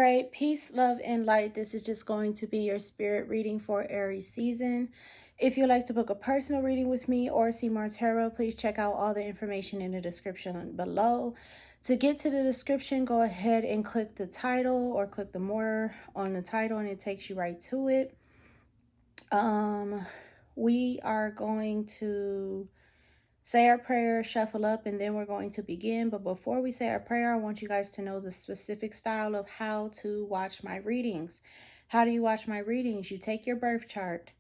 right, peace, love, and light. This is just going to be your spirit reading for Aries season. If you'd like to book a personal reading with me or see more tarot, please check out all the information in the description below. To get to the description, go ahead and click the title or click the more on the title and it takes you right to it. We are going to say our prayer, shuffle up, and then we're going to begin. But before we say our prayer, I want you guys to know the specific style of how to watch my readings. How do you watch my readings? You take your birth chart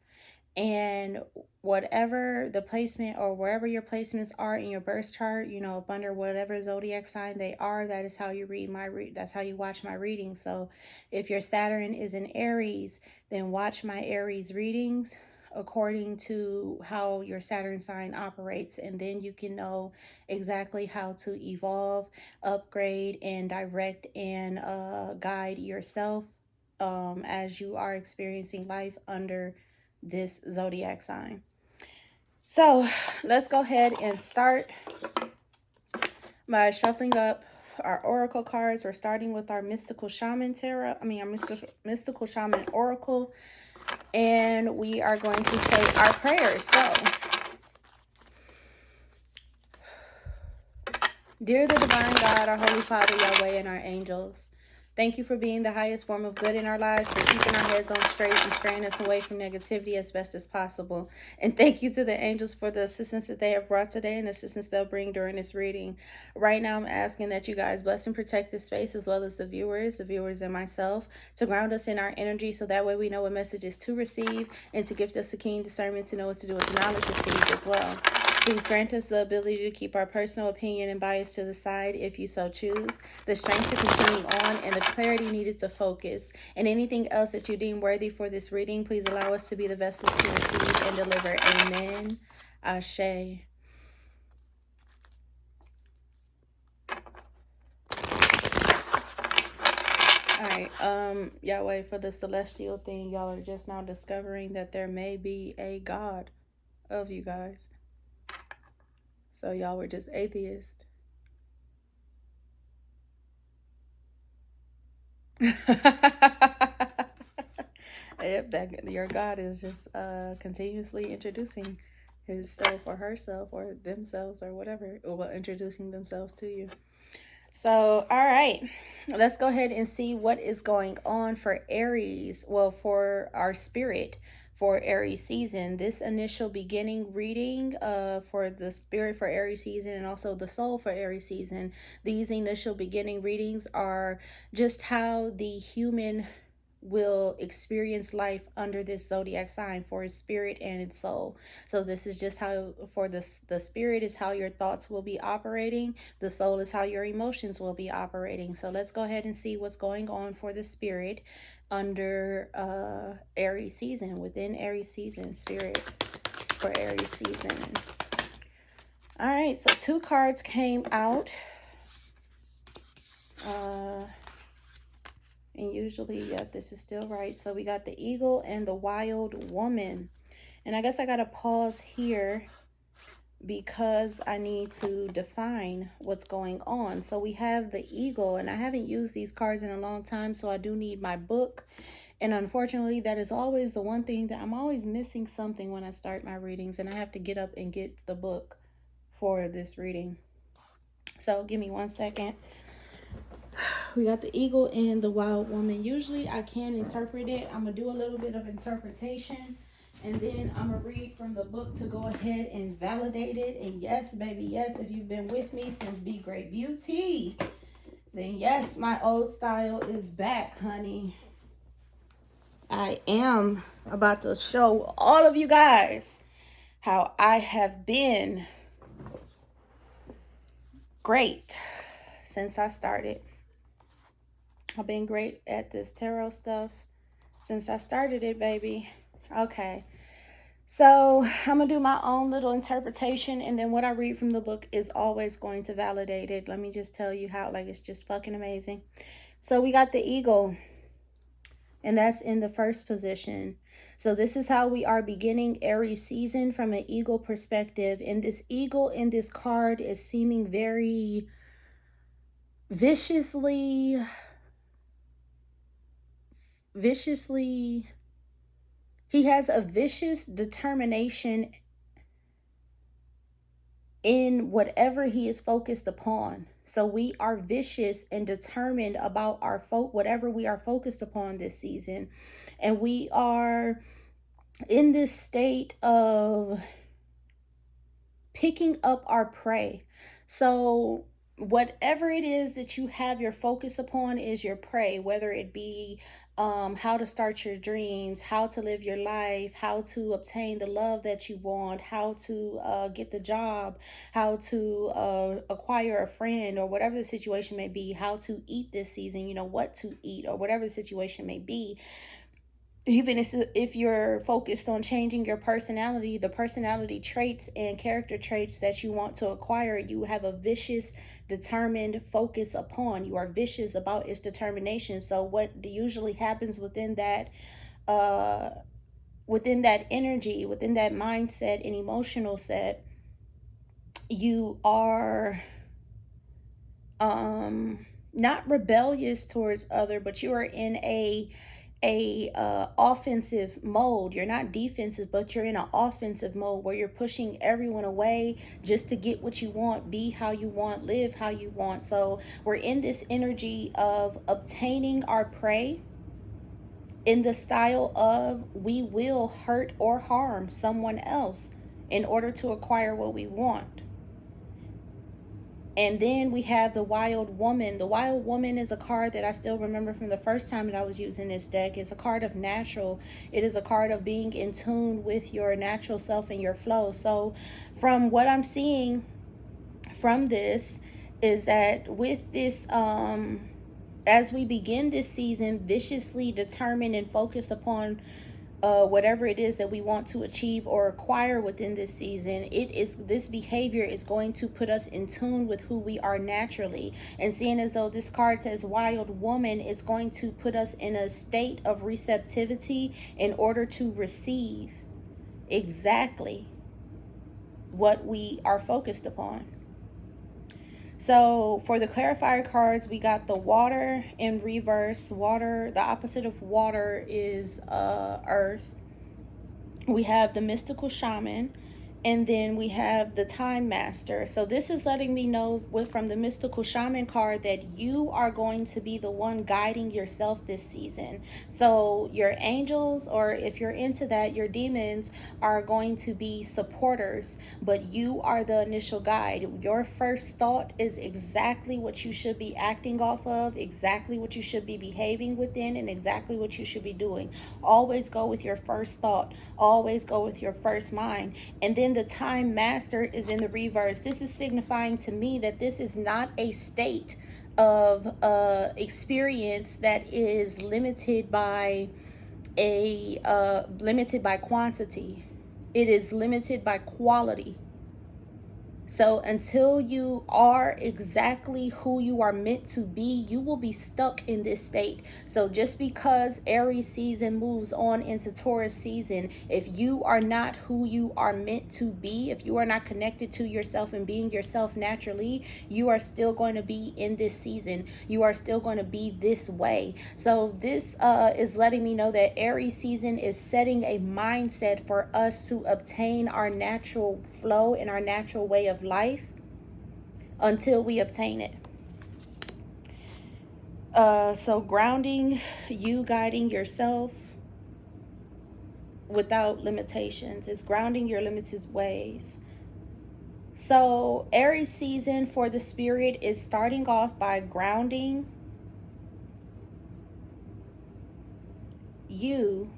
and whatever the placement or wherever your placements are in your birth chart, you know, up under whatever zodiac sign they are, that is how you read that's how you watch my readings. So if your Saturn is in Aries, then watch my Aries readings according to how your Saturn sign operates, and then you can know exactly how to evolve, upgrade, and direct and guide yourself as you are experiencing life under this zodiac sign. So let's go ahead and start by shuffling up our oracle cards. We're starting with our mystical shaman tarot. Our mystical shaman oracle. And we are going to say our prayers. So, dear the divine God, our Holy Father, Yahweh, and our angels, thank you for being the highest form of good in our lives, for keeping our heads on straight and straying us away from negativity as best as possible. And thank you to the angels for the assistance that they have brought today and the assistance they'll bring during this reading. Right now, I'm asking that you guys bless and protect this space as well as the viewers and myself, to ground us in our energy so that way we know what messages to receive, and to gift us a keen discernment to know what to do with the knowledge received as well. Please grant us the ability to keep our personal opinion and bias to the side if you so choose, the strength to continue on, and the clarity needed to focus. And anything else that you deem worthy for this reading, please allow us to be the vessels to receive and deliver. Amen. Ashe. Alright, Yahweh, for the celestial thing, y'all are just now discovering that there may be a God of you guys. So y'all were just atheists. Yep, your God is just continuously introducing himself or herself or themselves or whatever, or introducing themselves to you. So, all right, let's go ahead and see what is going on for Aries. Well, for our spirit for Aries season, this initial beginning reading for the spirit for Aries season and also the soul for Aries season, these initial beginning readings are just how the human will experience life under this zodiac sign for its spirit and its soul. So this is just how for the spirit is how your thoughts will be operating, the soul is how your emotions will be operating. So let's go ahead and see what's going on for the spirit under Aries season, within Aries season, spirit for Aries season. All right, so 2 cards came out. And usually, yeah, this is still right. So we got the eagle and the wild woman. And I guess I got to pause here because I need to define what's going on. So we have the eagle, and I haven't used these cards in a long time, so I do need my book. And unfortunately, that is always the one thing that I'm always missing something when I start my readings, and I have to get up and get the book for this reading. So give me 1 second. We got the eagle and the wild woman. Usually I can interpret it. I'm going to do a little bit of interpretation, and then I'm going to read from the book to go ahead and validate it. And yes, baby, yes, if you've been with me since Be Great Beauty, then yes, my old style is back, honey. I am about to show all of you guys how I have been great since I started. I've been great at this tarot stuff since I started it, baby. Okay. So I'm going to do my own little interpretation, and then what I read from the book is always going to validate it. Let me just tell you how, like, it's just fucking amazing. So we got the eagle, and that's in the first position. So this is how we are beginning Aries season from an eagle perspective. And this eagle in this card is seeming very viciously viciously, he has a vicious determination in whatever he is focused upon. So we are vicious and determined about our whatever we are focused upon this season. And we are in this state of picking up our prey. So whatever it is that you have your focus upon is your prey, whether it be how to start your dreams, how to live your life, how to obtain the love that you want, how to get the job, how to acquire a friend, or whatever the situation may be, how to eat this season, you know, what to eat, or whatever the situation may be. Even if you're focused on changing your personality, the personality traits and character traits that you want to acquire, you have a vicious, determined focus upon. You are vicious about its determination. So what usually happens within that energy, within that mindset and emotional set, you are not rebellious towards other, but you are in a offensive mode. You're not defensive, but you're in an offensive mode where you're pushing everyone away just to get what you want, be how you want, live how you want. So we're in this energy of obtaining our prey in the style of we will hurt or harm someone else in order to acquire what we want. And then we have the Wild Woman. The Wild Woman is a card that I still remember from the first time that I was using this deck. It's a card of natural. It is a card of being in tune with your natural self and your flow. So from what I'm seeing from this is that with this, as we begin this season, viciously determined and focused upon whatever it is that we want to achieve or acquire within this season, this behavior is going to put us in tune with who we are naturally. And seeing as though this card says Wild Woman, it's going to put us in a state of receptivity in order to receive exactly what we are focused upon. So for the clarifier cards, we got the Water in reverse. Water, the opposite of water is earth. We have the Mystical Shaman, and then we have the Time Master. So this is letting me know from the Mystical Shaman card that you are going to be the one guiding yourself this season. So your angels, or if you're into that, your demons are going to be supporters, but you are the initial guide. Your first thought is exactly what you should be acting off of, exactly what you should be behaving within, and exactly what you should be doing. Always go with your first thought. Always go with your first mind. And then the Time Master is in the reverse. This is signifying to me that this is not a state of experience that is limited by quantity. It is limited by quality. So until you are exactly who you are meant to be, you will be stuck in this state. So just because Aries season moves on into Taurus season, if you are not who you are meant to be, if you are not connected to yourself and being yourself naturally, you are still going to be in this season. You are still going to be this way. So this is letting me know that Aries season is setting a mindset for us to obtain our natural flow and our natural way of life until we obtain it. So grounding, you guiding yourself without limitations. It's grounding your limited ways. So Aries season for the spirit is starting off by grounding you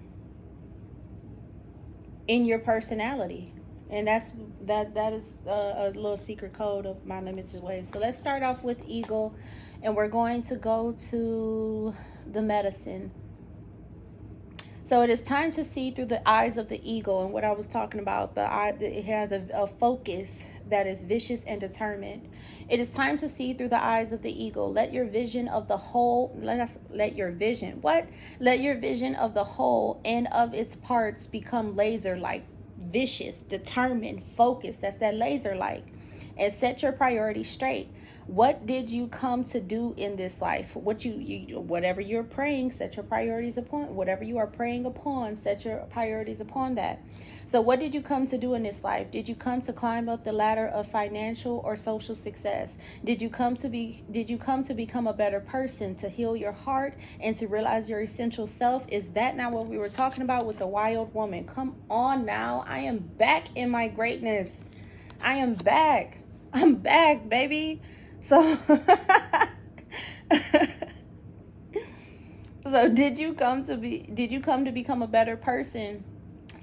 in your personality. And that is a little secret code of my limited ways. So let's start off with Eagle, and we're going to go to the medicine. So it is time to see through the eyes of the eagle. And what I was talking about, it has a focus that is vicious and determined. It is time to see through the eyes of the eagle. Let your vision of the whole, let your vision of the whole and of its parts become laser-like, vicious, determined, focused. That's that laser-like. and set your priorities straight. What did you come to do in this life? Whatever you're praying, set your priorities upon. Whatever you are praying upon, set your priorities upon that. So what did you come to do in this life? Did you come to climb up the ladder of financial or social success? Did you come to become a better person, to heal your heart and to realize your essential self? Is that not what we were talking about with the wild woman? Come on now. I am back in my greatness. I am back. I'm back, baby. So so did you come to become a better person,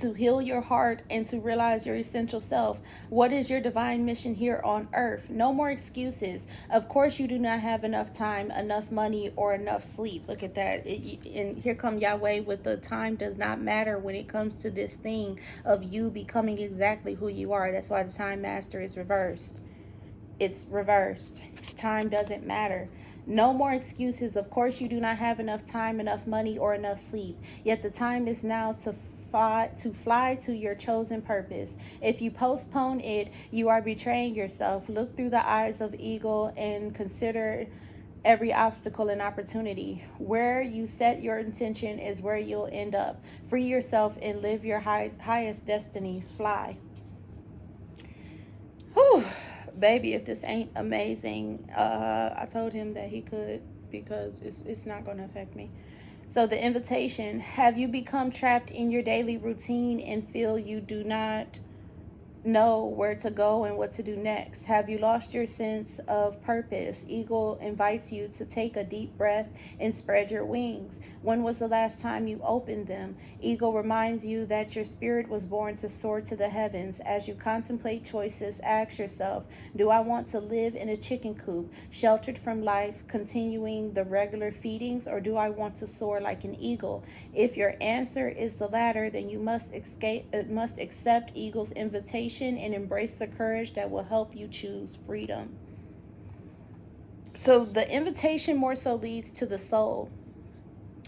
to heal your heart and to realize your essential self? What is your divine mission here on earth? No more excuses. Of course you do not have enough time, enough money, or enough sleep. Look at that. And here come Yahweh with the time does not matter when it comes to this thing of you becoming exactly who you are. That's why the time master is reversed. It's reversed. Time doesn't matter. No more excuses. Of course you do not have enough time, enough money, or enough sleep. Yet the time is now to fly to your chosen purpose. If you postpone it, you are betraying yourself. Look through the eyes of eagle and consider every obstacle and opportunity. Where you set your intention is where you'll end up. Free yourself and live your highest destiny. Fly. Whew. Baby, if this ain't amazing, I told him that he could, because it's not going to affect me. So the invitation: have you become trapped in your daily routine and feel you do not know where to go and what to do next? Have you lost your sense of purpose? Eagle invites you to take a deep breath and spread your wings. When was the last time you opened them? Eagle reminds you that your spirit was born to soar to the heavens. As you contemplate choices, ask yourself, do I want to live in a chicken coop, sheltered from life, continuing the regular feedings, or do I want to soar like an eagle? If your answer is the latter, then you must accept Eagle's invitation and embrace the courage that will help you choose freedom. So the invitation more so leads to the soul.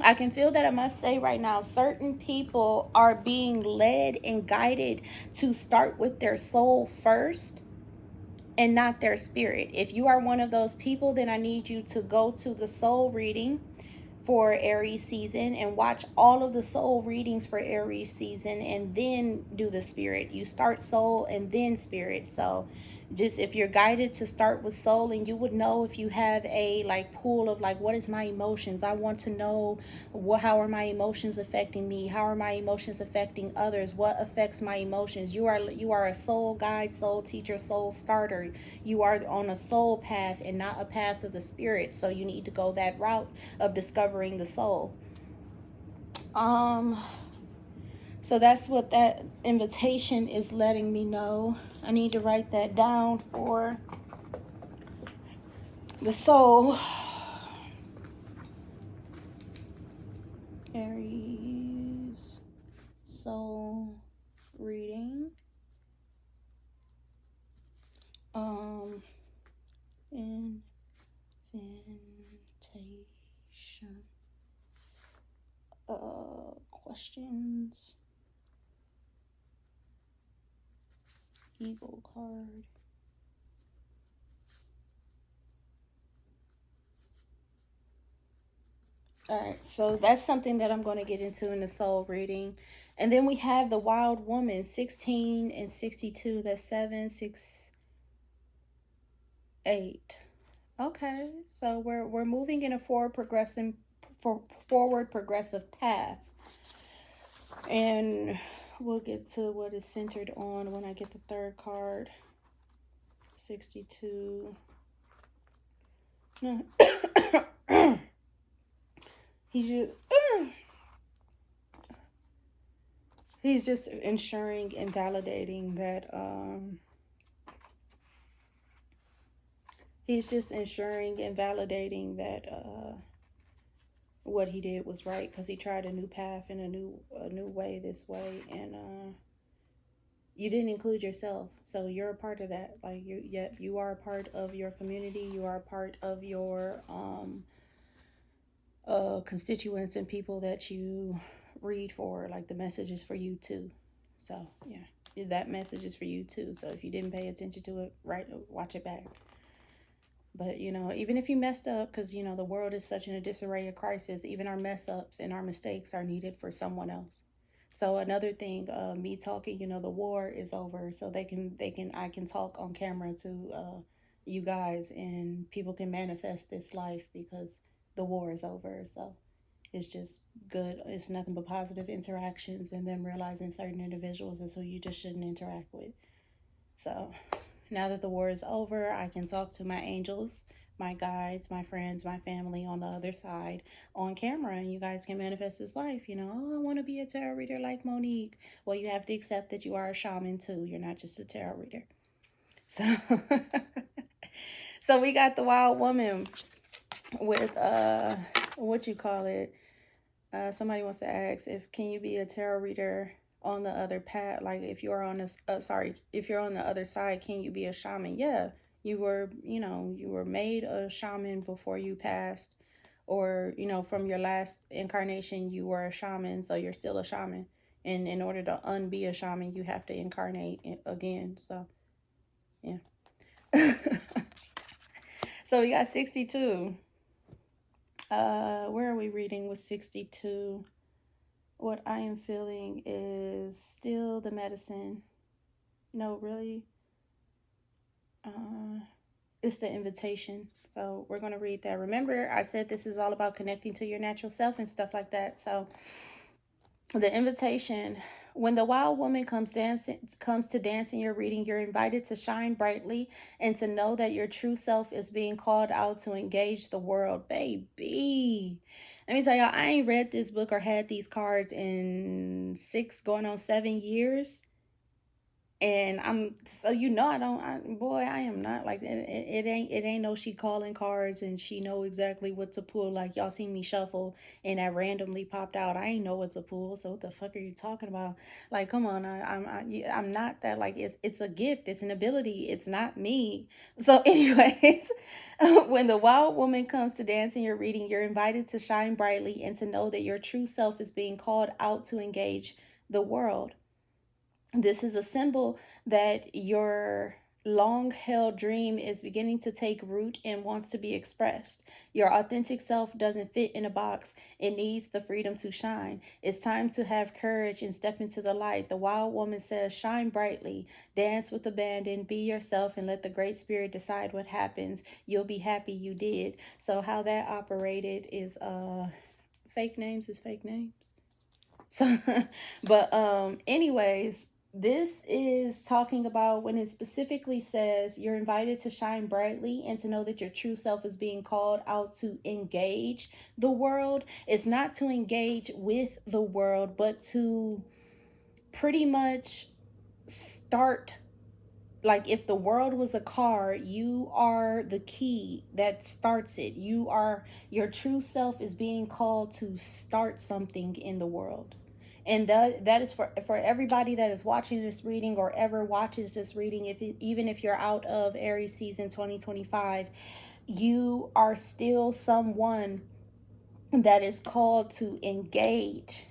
I can feel that, I must say right now, certain people are being led and guided to start with their soul first and not their spirit. If you are one of those people, then I need you to go to the soul reading for Aries season and watch all of the soul readings for Aries season, and then do the spirit. You start soul and then spirit. So just, if you're guided to start with soul, and you would know if you have a like pool of like, what is my emotions? I want to know how are my emotions affecting me? How are my emotions affecting others? What affects my emotions? You are a soul guide, soul teacher, soul starter. You are on a soul path and not a path of the spirit. So you need to go that route of discovering the soul. So that's what that invitation is letting me know. I need to write that down for the soul. Aries soul reading. Invitation. Questions. Eagle card. All right, so that's something that I'm going to get into in the soul reading. And then we have the wild woman, 16 and 62. That's 7, 6, 8. Okay, so we're moving in a forward progressive path. And we'll get to what is centered on when I get the third card. 62. He's just ensuring and validating that what he did was right, because he tried a new path and a new way this way, and you didn't include yourself. So you're a part of that. Like, you are a part of your community. You are a part of your constituents and people that you read for. Like, the message is for you too. So yeah. that message is for you too. So if you didn't pay attention to it, right, watch it back. But even if you messed up, because the world is such in a disarray of crisis, even our mess ups and our mistakes are needed for someone else. So another thing, me talking, the war is over, so I can talk on camera to you guys, and people can manifest this life because the war is over. So it's just good. It's nothing but positive interactions, and them realizing certain individuals is who you just shouldn't interact with. So now that the war is over, I can talk to my angels, my guides, my friends, my family on the other side on camera, and you guys can manifest this life. Oh, I want to be a tarot reader like Monique. Well, you have to accept that you are a shaman too. You're not just a tarot reader. So, so we got the wild woman with what you call it. Somebody wants to ask if can you be a tarot reader on the other path? Like if you're on this, if you're on the other side, can you be a shaman? Yeah, you were made a shaman before you passed, or from your last incarnation, you were a shaman, so you're still a shaman. And in order to unbe a shaman, you have to incarnate again. So, yeah. So we got 62. Where are we reading with 62? What I am feeling is still the medicine. No, really. It's the invitation. So we're going to read that. Remember, I said this is all about connecting to your natural self and stuff like that. So the invitation. When the wild woman comes to dance in your reading, you're invited to shine brightly and to know that your true self is being called out to engage the world, baby. Let me tell y'all, I ain't read this book or had these cards in 6 going on 7 years. And I'm so I am not like that. It ain't no she calling cards and she know exactly what to pull. Like y'all seen me shuffle and I randomly popped out. I ain't know what to pull. So what the fuck are you talking about? Like, come on, I'm not that. Like it's a gift. It's an ability. It's not me. So anyways, when the wild woman comes to dance in your reading, you're invited to shine brightly and to know that your true self is being called out to engage the world. This is a symbol that your long held dream is beginning to take root and wants to be expressed. Your authentic self doesn't fit in a box, it needs the freedom to shine. It's time to have courage and step into the light. The wild woman says, shine brightly, dance with abandon, be yourself, and let the Great Spirit decide what happens. You'll be happy you did. So, how that operated is fake names is fake names. So, but anyways, this is talking about when it specifically says you're invited to shine brightly and to know that your true self is being called out to engage the world. It's not to engage with the world, but to pretty much start. Like if the world was a car, you are the key that starts it. Your true self is being called to start something in the world. And that is for everybody that is watching this reading or ever watches this reading. Even if you're out of Aries season 2025, you are still someone that is called to engage.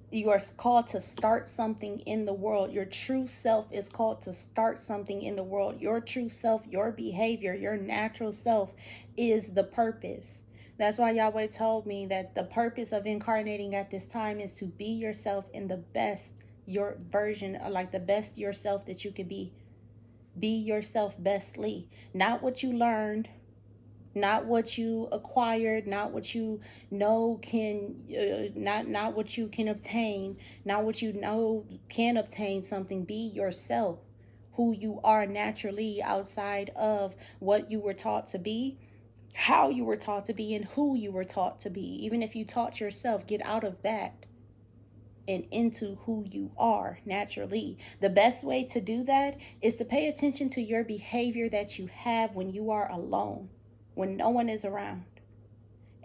You are called to start something in the world. Your true self is called to start something in the world. Your true self, your behavior, your natural self is the purpose. That's why Yahweh told me that the purpose of incarnating at this time is to be yourself in the best, your version, like the best yourself that you could be. Be yourself bestly. Not what you learned, not what you acquired, not what you know can not what you can obtain, not what you know can obtain something. Be yourself, who you are naturally, outside of what you were taught to be, how you were taught to be, and who you were taught to be. Even if you taught yourself, get out of that and into who you are naturally. The best way to do that is to pay attention to your behavior that you have when you are alone, when no one is around.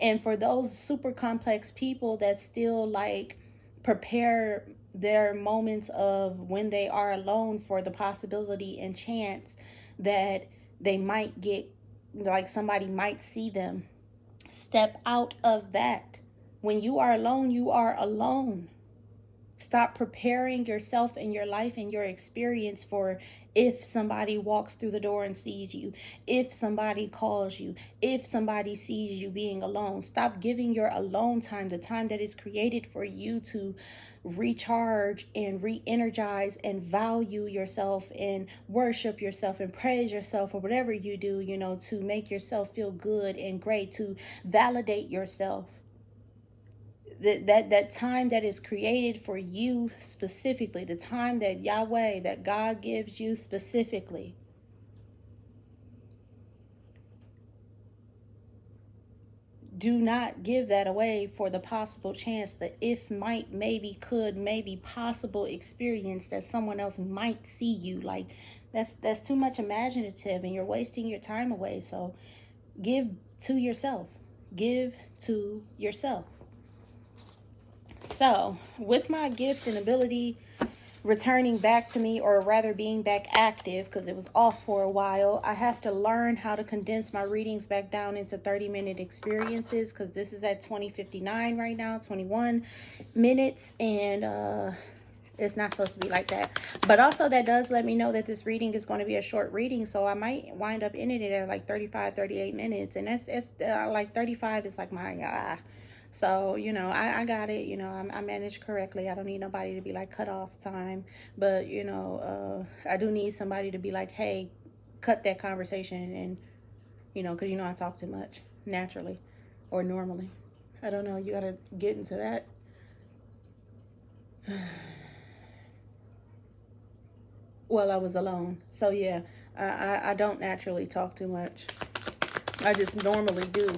And for those super complex people that still like prepare their moments of when they are alone for the possibility and chance that they might get, like somebody might see them, step out of that. When you are alone, you are alone. Stop preparing yourself and your life and your experience for if somebody walks through the door and sees you, if somebody calls you, if somebody sees you being alone. Stop giving your alone time, the time that is created for you to recharge and re-energize and value yourself and worship yourself and praise yourself, or whatever you do, to make yourself feel good and great, to validate yourself. That time that is created for you specifically, the time that Yahweh, that God gives you specifically. Do not give that away for the possible chance, the if, might, maybe, could, maybe possible experience that someone else might see you. Like, that's too much imaginative, and you're wasting your time away. So give to yourself. Give to yourself. So, with my gift and ability returning back to me, or rather being back active, because it was off for a while, I have to learn how to condense my readings back down into 30-minute experiences, because this is at 20:59 right now, 21 minutes, and it's not supposed to be like that. But also, that does let me know that this reading is going to be a short reading, so I might wind up ending it at like 35, 38 minutes, and that's like 35 is like my so, I got it. I managed correctly. I don't need nobody to be like cut off time. But, I do need somebody to be like, hey, cut that conversation. And, because I talk too much naturally or normally. I don't know. You got to get into that. Well, I was alone. So, yeah, I don't naturally talk too much. I just normally do.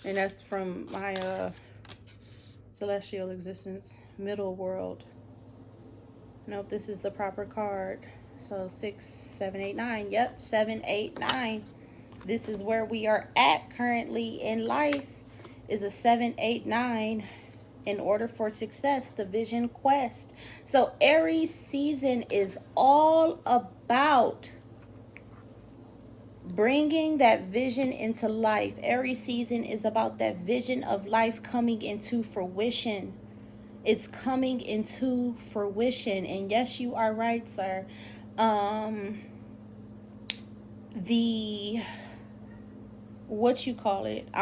And that's from my celestial existence, middle world. Nope, this is the proper card. So 6, 7, 8, 9. Yep, 7, 8, 9. This is where we are at currently in life, is a 7, 8, 9. In order for success, the vision quest. So Aries season is all about bringing that vision into life. Aries season is about that vision of life coming into fruition. It's coming into fruition. And yes, you are right, sir. I'm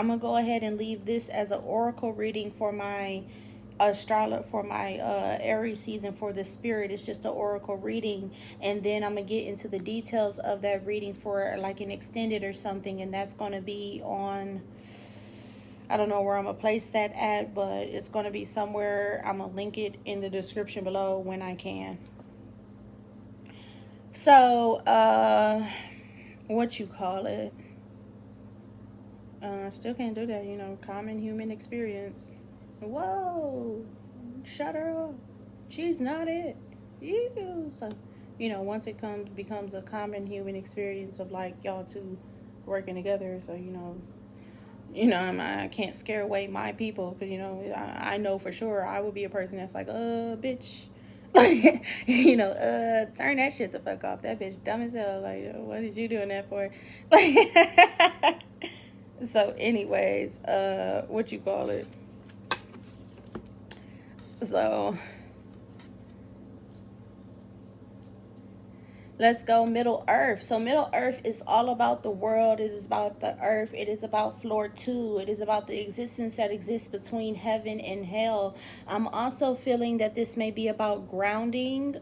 gonna go ahead and leave this as an oracle reading for my Aries season. For the spirit, it's just an oracle reading, and then I'm gonna get into the details of that reading for like an extended or something, and that's gonna be on, I don't know where I'm gonna place that at, but it's gonna be somewhere. I'm gonna link it in the description below when I can. So still can't do that, common human experience. Whoa, shut her up. She's not it. You. So, once it becomes a common human experience of like y'all two working together. So, I can't scare away my people, because, I know for sure I would be a person that's like, bitch. Like, turn that shit the fuck off. That bitch dumb as hell. Like, what is you doing that for? Like, so anyways, so let's go Middle Earth. So Middle Earth is all about the world. It is about the earth. It is about floor 2. It is about the existence that exists between heaven and hell. I'm also feeling that this may be about grounding.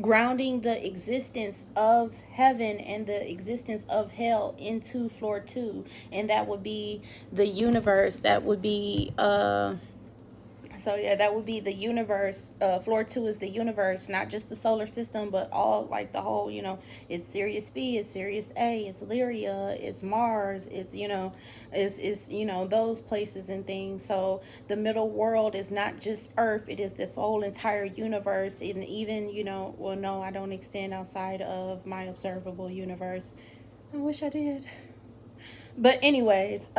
Grounding the existence of heaven and the existence of hell into floor 2, and that would be the universe. That would be so yeah, that would be the universe. Floor 2 is the universe, not just the solar system, but all, like, the whole, it's Sirius B, it's Sirius A, it's Lyria, it's Mars, it's, it's those places and things. So the middle world is not just Earth, it is the whole entire universe. And even, well, no, I don't extend outside of my observable universe. I wish I did. But anyways,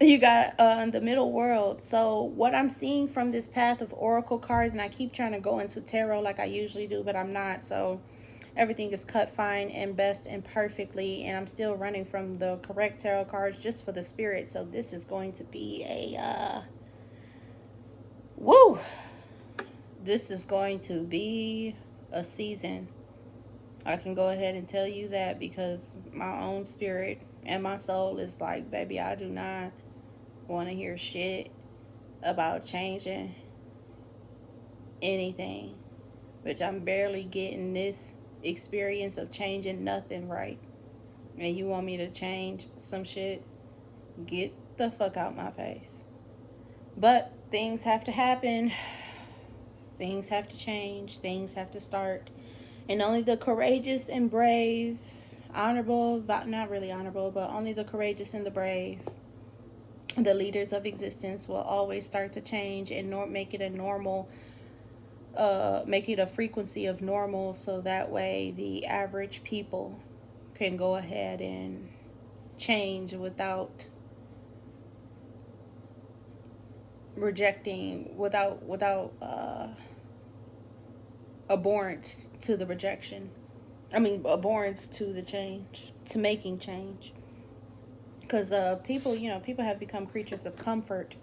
you got the middle world. So what I'm seeing from this path of oracle cards, and I keep trying to go into tarot like I usually do, but I'm not. So Everything is cut fine and best and perfectly, and I'm still running from the correct tarot cards just for the spirit. So this is going to be a woo. This is going to be a season. I can go ahead and tell you that, because my own spirit and my soul is like, baby, I do not want to hear shit about changing anything. Which I'm barely getting this experience of changing nothing right. And you want me to change some shit? Get the fuck out my face. But things have to happen. Things have to change. Things have to start. And only the courageous and brave, honorable, not really honorable, but only the courageous and the brave, the leaders of existence, will always start to change and make it a normal, make it a frequency of normal, so that way the average people can go ahead and change without rejecting, without abhorrence to the rejection. Abhorrence to the change, to making change. Because people have become creatures of comfort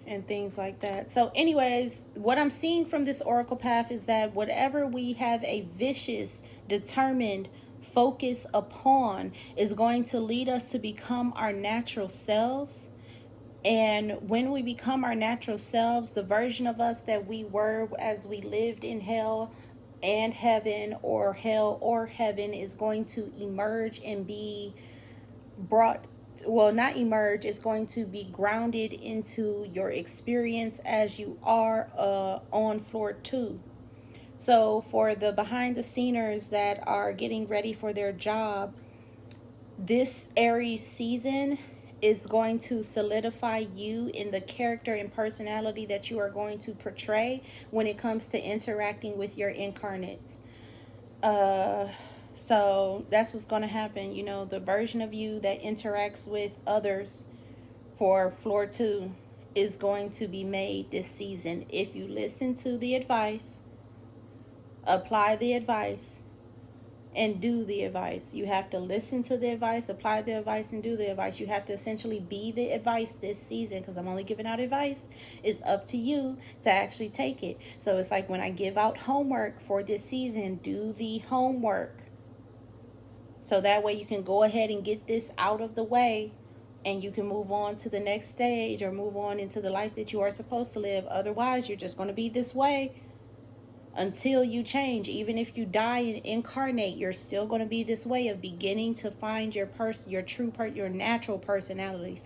and things like that. So anyways, what I'm seeing from this oracle path is that whatever we have a vicious, determined focus upon is going to lead us to become our natural selves. And when we become our natural selves, the version of us that we were as we lived in hell and heaven, or hell or heaven, is going to emerge and be brought, well, not emerge, it's going to be grounded into your experience as you are on floor 2. So for the behind the sceners that are getting ready for their job, this Aries season is going to solidify you in the character and personality that you are going to portray when it comes to interacting with your incarnates. So that's what's going to happen. The version of you that interacts with others for floor 2 is going to be made this season. If you listen to the advice, apply the advice, and do the advice. You have to listen to the advice, apply the advice, and do the advice. You have to essentially be the advice this season, because I'm only giving out advice. It's up to you to actually take it. So it's like when I give out homework for this season, do the homework. So that way you can go ahead and get this out of the way, and you can move on to the next stage, or move on into the life that you are supposed to live. Otherwise, you're just going to be this way until you change. Even if you die and incarnate, you're still going to be this way of beginning to find your your natural personality.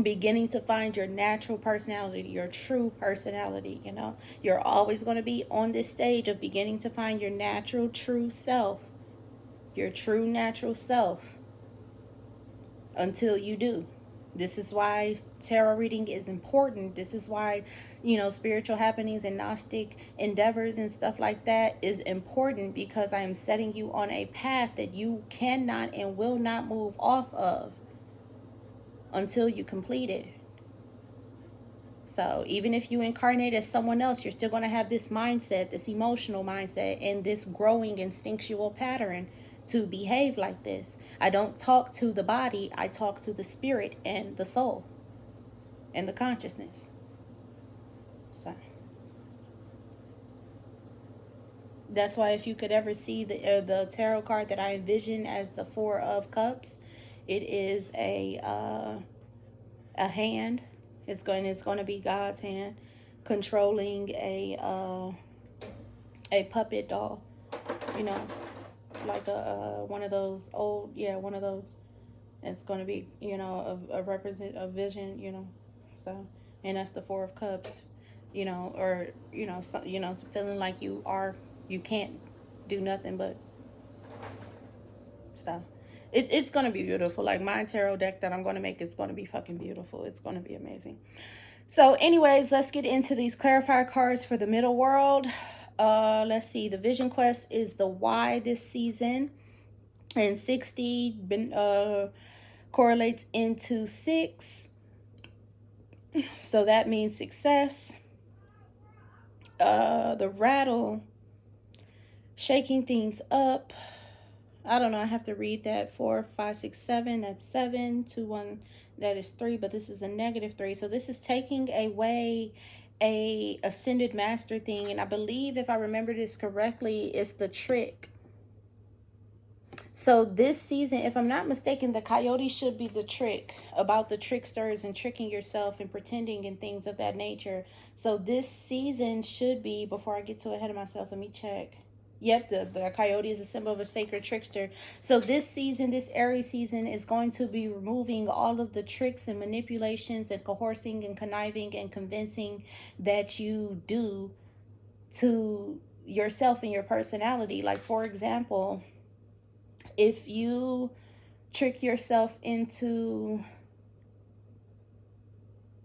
Beginning to find your natural personality, your true personality. You're always going to be on this stage of beginning to find your natural, true self, your true natural self, until you do. This is why tarot reading is important. This is why, spiritual happenings and Gnostic endeavors and stuff like that is important, because I am setting you on a path that you cannot and will not move off of until you complete it. So even if you incarnate as someone else, you're still going to have this mindset, this emotional mindset, and this growing instinctual pattern to behave like this. I don't talk to the body, I talk to the spirit and the soul and the consciousness. So that's why if you could ever see the tarot card that I envision as the 4 of Cups, it is a hand. It's going to be God's hand controlling a puppet doll, like one of those old, one of those. It's going to be, a vision, so, and that's the 4 of Cups, or, feeling like you can't do nothing but, so, it's going to be beautiful. Like my tarot deck that I'm going to make is going to be fucking beautiful. It's going to be amazing. So anyways, let's get into these clarifier cards for the middle world. Let's see. The vision quest is the why this season. And 60 correlates into 6. So that means success. The rattle shaking things up. I don't know. I have to read that. 4, 5, 6, 7. That's 7. 2, 1. That is 3. But this is a -3. So this is taking away a ascended master thing. And I believe, if I remember this correctly, it's the trick. So this season, if I'm not mistaken, the coyote should be the trick, about the tricksters and tricking yourself and pretending and things of that nature. So this season should be, before I get too ahead of myself, let me check. Yep, the coyote is a symbol of a sacred trickster. So this season, this Aries season, is going to be removing all of the tricks and manipulations and coercing and conniving and convincing that you do to yourself and your personality. Like, for example, if you trick yourself into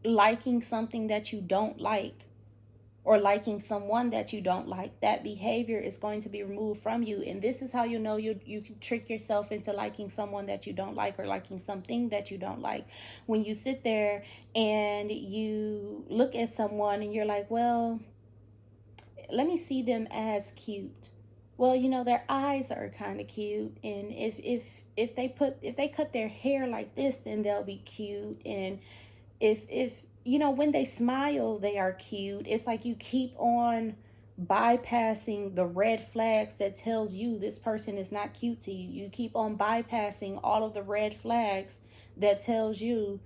liking something that you don't like, or liking someone that you don't like, that behavior is going to be removed from you. And this is how you know you can trick yourself into liking someone that you don't like, or liking something that you don't like. When you sit there and you look at someone and you're like, well, let me see them as cute. Well, you know, their eyes are kind of cute, and if they cut their hair like this, then they'll be cute. And if you know, when they smile, they are cute. It's like you keep on bypassing the red flags that tells you this person is not cute to you. You keep on bypassing all of the red flags that tells you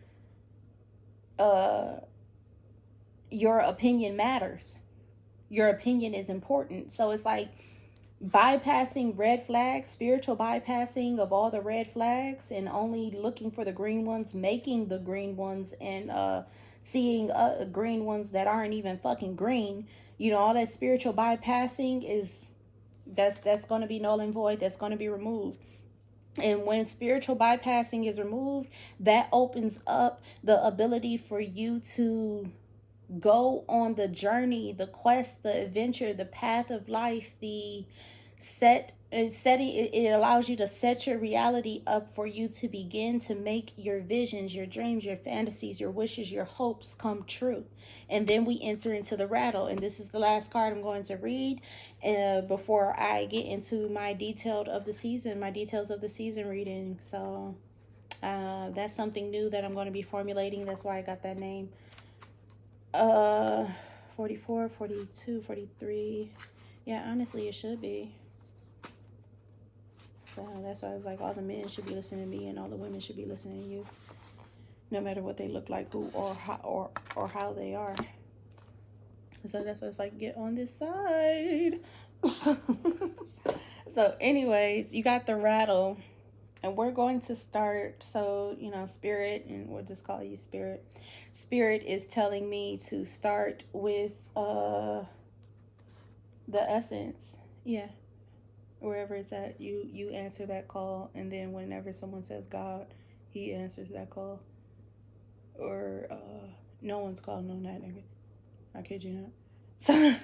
your opinion matters. Your opinion is important. So it's like bypassing red flags, spiritual bypassing of all the red flags, and only looking for the green ones, making the green ones, and seeing green ones that aren't even fucking green. You know, all that spiritual bypassing is, that's going to be null and void. That's going to be removed. And when spiritual bypassing is removed, that opens up the ability for you to go on the journey, the quest, the adventure, the path of life, the setting. It allows you to set your reality up for you to begin to make your visions, your dreams, your fantasies, your wishes, your hopes come true. And then we enter into the rattle. And this is the last card I'm going to read before I get into my details of the season reading. So that's something new that I'm going to be formulating. That's why I got that name. 44, 42, 43. Yeah, honestly, it should be. So that's why I was like, all the men should be listening to me and all the women should be listening to you, no matter what they look like, who or how they are. So that's why it's like, get on this side. So anyways, you got the rattle, and we're going to start. So, you know, spirit, and we'll just call you spirit. Spirit is telling me to start with the essence. Yeah, wherever it's at, you answer that call. And then whenever someone says God, he answers that call. Or no one's calling on that nigga, I kid you not.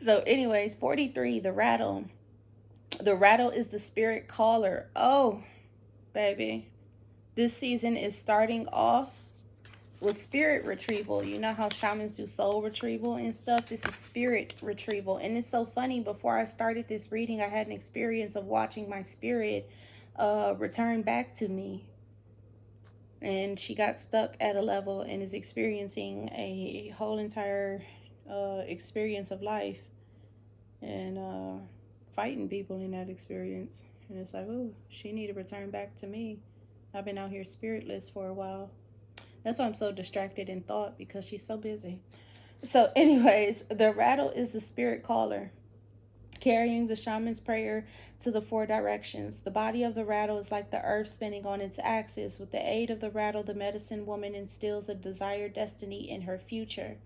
So anyways, 43, the rattle. The rattle is the spirit caller. Oh, baby, this season is starting off with spirit retrieval. You know how shamans do soul retrieval and stuff? This is spirit retrieval. And it's so funny, before I started this reading, I had an experience of watching my spirit return back to me. And she got stuck at a level and is experiencing a whole entire experience of life, and fighting people in that experience. And it's like, oh, she need to return back to me. I've been out here spiritless for a while. That's why I'm so distracted in thought, because she's so busy. So anyways, the rattle is the spirit caller, carrying the shaman's prayer to the 4 directions. The body of the rattle is like the earth spinning on its axis. With the aid of the rattle, the medicine woman instills a desired destiny in her future.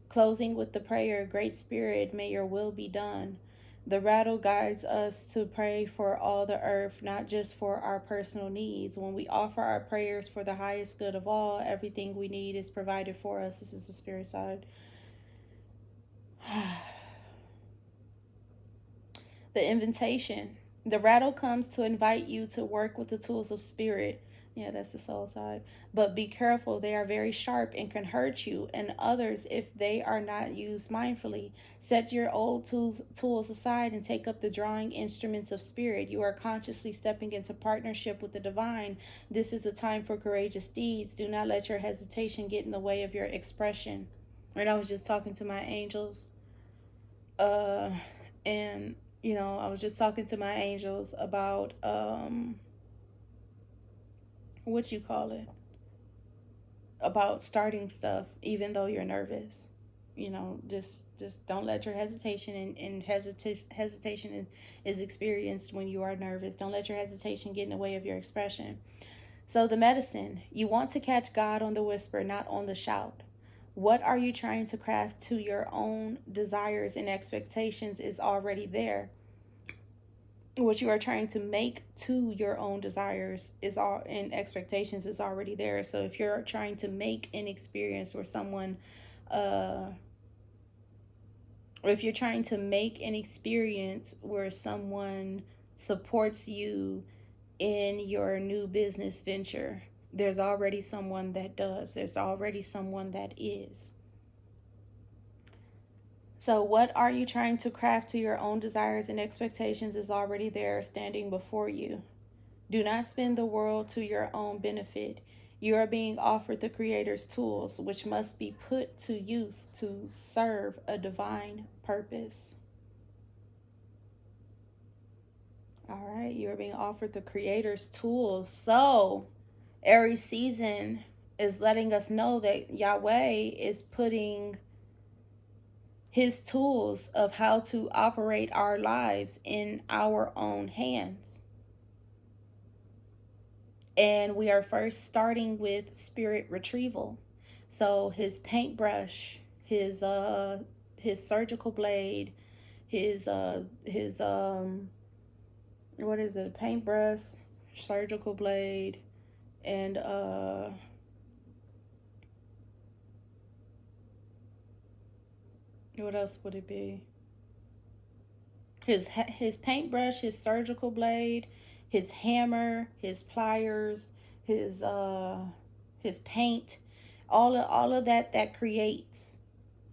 Closing with the prayer, Great Spirit, may your will be done. The rattle guides us to pray for all the earth, not just for our personal needs. When we offer our prayers for the highest good of all, everything we need is provided for us. This is the spirit side. The invitation. The rattle comes to invite you to work with the tools of spirit. Yeah, that's the soul side. But be careful, they are very sharp and can hurt you and others if they are not used mindfully. Set your old tools aside and take up the drawing instruments of spirit. You are consciously stepping into partnership with the divine. This is a time for courageous deeds. Do not let your hesitation get in the way of your expression. And I was just talking to my angels, uh, and I was just talking to my angels about what you call it, about starting stuff even though you're nervous. Just don't let your hesitation and hesitation is experienced when you are nervous. Don't let your hesitation get in the way of your expression. So the medicine, you want to catch God on the whisper, not on the shout. What are you trying to craft to your own desires and expectations is already there. What you are trying to make to your own desires is all and expectations is already there. So if you're trying to make an experience where someone or if you're trying to make an experience where someone supports you in your new business venture, there's already someone that does. There's already someone that is. So, what are you trying to craft to your own desires and expectations is already there standing before you. Do not spend the world to your own benefit. You are being offered the Creator's tools, which must be put to use to serve a divine purpose. All right, you are being offered the Creator's tools. So, Aries season is letting us know that Yahweh is putting his tools of how to operate our lives in our own hands. And we are first starting with spirit retrieval. So his paintbrush, his surgical blade, his what is it? Paintbrush, surgical blade, and what else would it be? His paintbrush, his surgical blade, his hammer, his pliers, his paint, all of that creates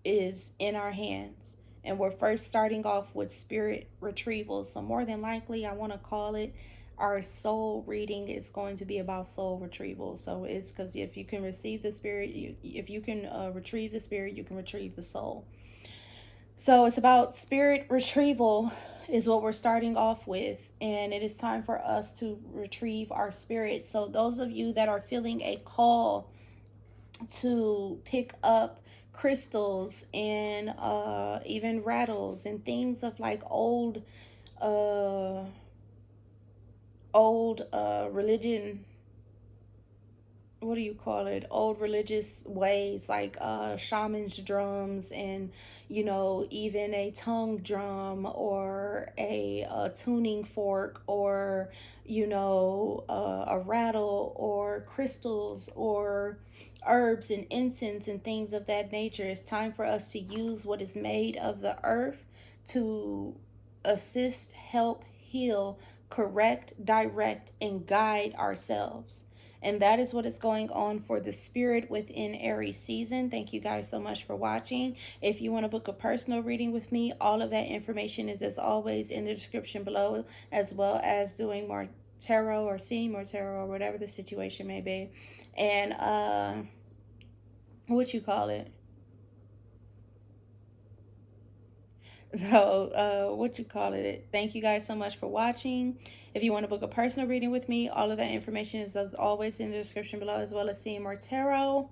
is in our hands. And we're first starting off with spirit retrieval. So more than likely, I want to call it our soul reading is going to be about soul retrieval. So it's because if you can receive the spirit, if you can retrieve the spirit, you can retrieve the soul. So it's about spirit retrieval is what we're starting off with, and it is time for us to retrieve our spirit. So those of you that are feeling a call to pick up crystals and even rattles and things of like uh old religion, what do you call it, old religious ways, like shaman's drums, and even a tongue drum or a tuning fork, or a rattle, or crystals, or herbs and incense and things of that nature. It's time for us to use what is made of the earth to assist, help, heal, correct, direct, and guide ourselves. And that is what is going on for the spirit within Aries season. Thank you guys so much for watching. If you want to book a personal reading with me, all of that information is as always in the description below, as well as doing more tarot or seeing more tarot or whatever the situation may be. And what you call it? So, what you call it? Thank you guys so much for watching. If you want to book a personal reading with me, all of that information is as always in the description below, as well as seeing more tarot.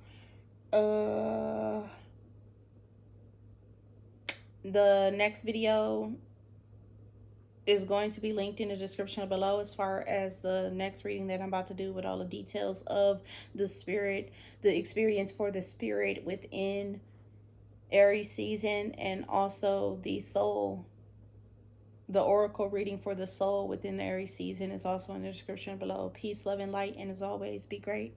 The next video is going to be linked in the description below, as far as the next reading that I'm about to do, with all the details of the spirit, the experience for the spirit within Aries season, and also the oracle reading for the soul within the Aries season is also in the description below. Peace, love, and light, and as always, be great.